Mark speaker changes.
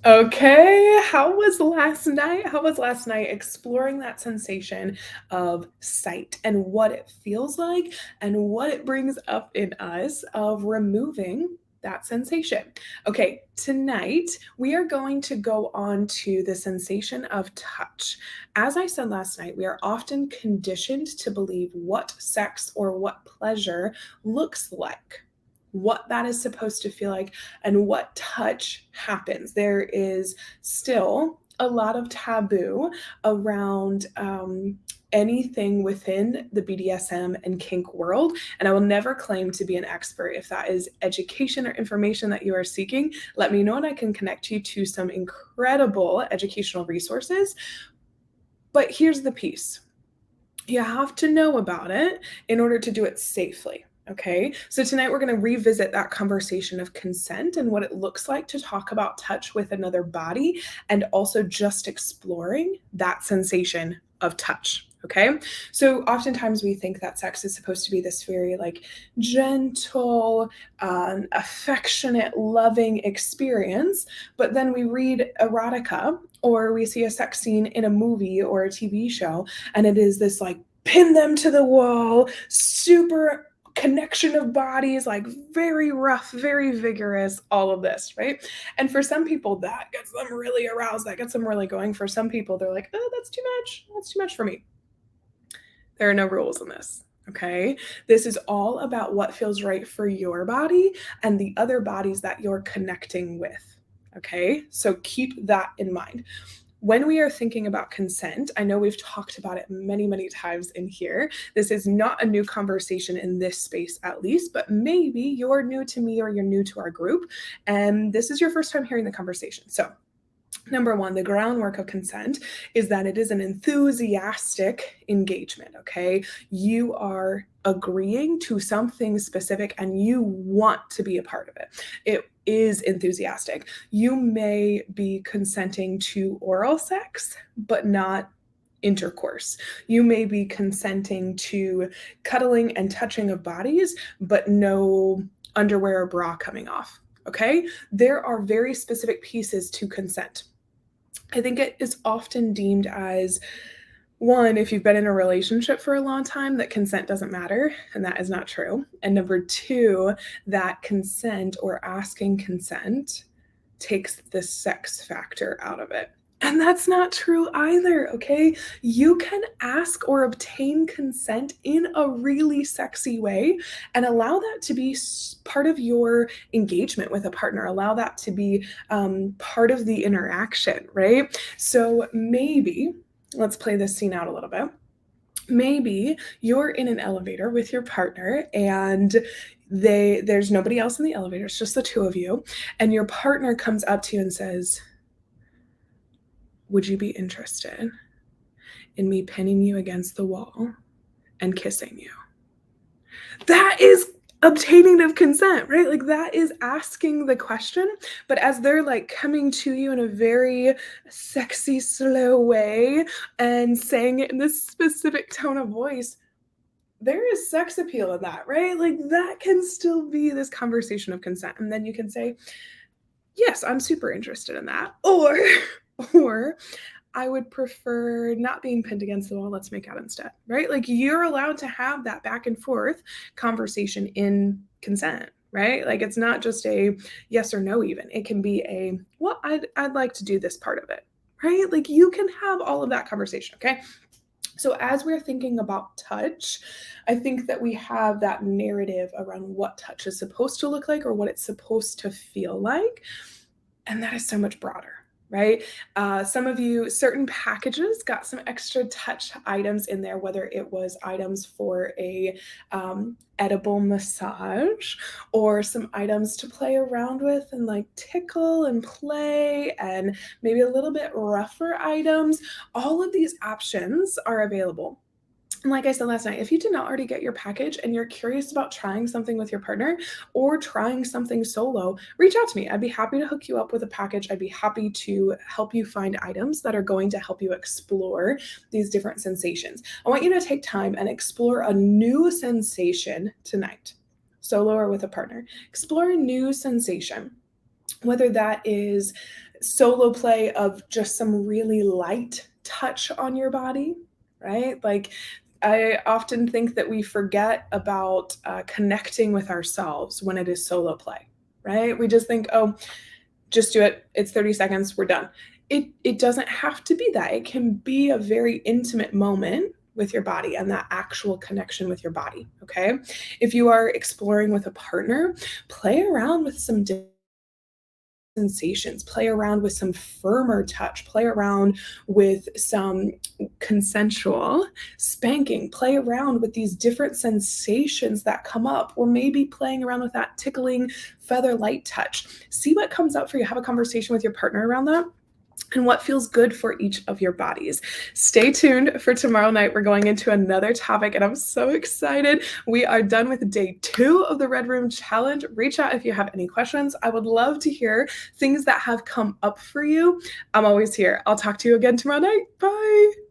Speaker 1: Okay, how was last night? How was last night exploring that sensation of sight and what it feels like and what it brings up in us of removing that sensation? Okay, tonight we are going to go on to the sensation of touch. As I said last night, we are often conditioned to believe what sex or what pleasure looks like, what that is supposed to feel like and what touch happens. There is still a lot of taboo around anything within the BDSM and kink world. And I will never claim to be an expert. If that is education or information that you are seeking, let me know and I can connect you to some incredible educational resources. But here's the piece, you have to know about it in order to do it safely. Okay. So tonight we're going to revisit that conversation of consent and what it looks like to talk about touch with another body and also just exploring that sensation of touch. Okay. So oftentimes we think that sex is supposed to be this very like gentle, affectionate, loving experience. But then we read erotica or we see a sex scene in a movie or a TV show, and it is this like pin them to the wall, super connection of bodies, like very rough, very vigorous, all of this, right? And for some people, that gets them really aroused, that gets them really going. For some people, they're like, oh, that's too much. That's too much for me. There are no rules in this. Okay. This is all about what feels right for your body and the other bodies that you're connecting with. Okay. So keep that in mind. When we are thinking about consent, I know we've talked about it many, many times in here. This is not a new conversation in this space, at least, but maybe you're new to me or you're new to our group, and this is your first time hearing the conversation. So, number one, the groundwork of consent is that it is an enthusiastic engagement, okay? You are agreeing to something specific and you want to be a part of it. It is enthusiastic. You may be consenting to oral sex, but not intercourse. You may be consenting to cuddling and touching of bodies, but no underwear or bra coming off. Okay? There are very specific pieces to consent. I think it is often deemed as one, if you've been in a relationship for a long time, that consent doesn't matter, and that is not true. And number two, that consent or asking consent takes the sex factor out of it. And that's not true either, okay? You can ask or obtain consent in a really sexy way and allow that to be part of your engagement with a partner. Allow that to be part of the interaction, right? So maybe, let's play this scene out a little bit. Maybe you're in an elevator with your partner and there's nobody else in the elevator, it's just the two of you, and your partner comes up to you and says, would you be interested in me pinning you against the wall and kissing you? That is obtaining of consent, right? Like that is asking the question, but as they're like coming to you in a very sexy, slow way and saying it in this specific tone of voice, there is sex appeal in that, right? Like that can still be this conversation of consent. And then you can say, yes, I'm super interested in that. Or I would prefer not being pinned against the wall. Let's make out instead, right? Like you're allowed to have that back and forth conversation in consent, right? Like it's not just a yes or no, even. It can be a, well, I'd like to do this part of it, right? Like you can have all of that conversation, okay? So as we're thinking about touch, I think that we have that narrative around what touch is supposed to look like or what it's supposed to feel like. And that is so much broader, right? Some of you, certain packages got some extra touch items in there, whether it was items for a edible massage or some items to play around with and like tickle and play and maybe a little bit rougher items. All of these options are available. And like I said last night, if you did not already get your package and you're curious about trying something with your partner or trying something solo, reach out to me. I'd be happy to hook you up with a package. I'd be happy to help you find items that are going to help you explore these different sensations. I want you to take time and explore a new sensation tonight, solo or with a partner. Explore a new sensation, whether that is solo play of just some really light touch on your body, right? Like, I often think that we forget about connecting with ourselves when it is solo play, right? We just think, oh, just do it. It's 30 seconds. We're done. It doesn't have to be that. It can be a very intimate moment with your body and that actual connection with your body. Okay. If you are exploring with a partner, play around with some sensations, play around with some firmer touch, play around with some consensual spanking, play around with these different sensations that come up, or maybe playing around with that tickling feather light touch. See what comes up for you. Have a conversation with your partner around that and what feels good for each of your bodies. Stay tuned for tomorrow night. We're going into another topic, and I'm so excited. We are done with day 2 of the Red Room Challenge. Reach out if you have any questions. I would love to hear things that have come up for you. I'm always here. I'll talk to you again tomorrow night. Bye.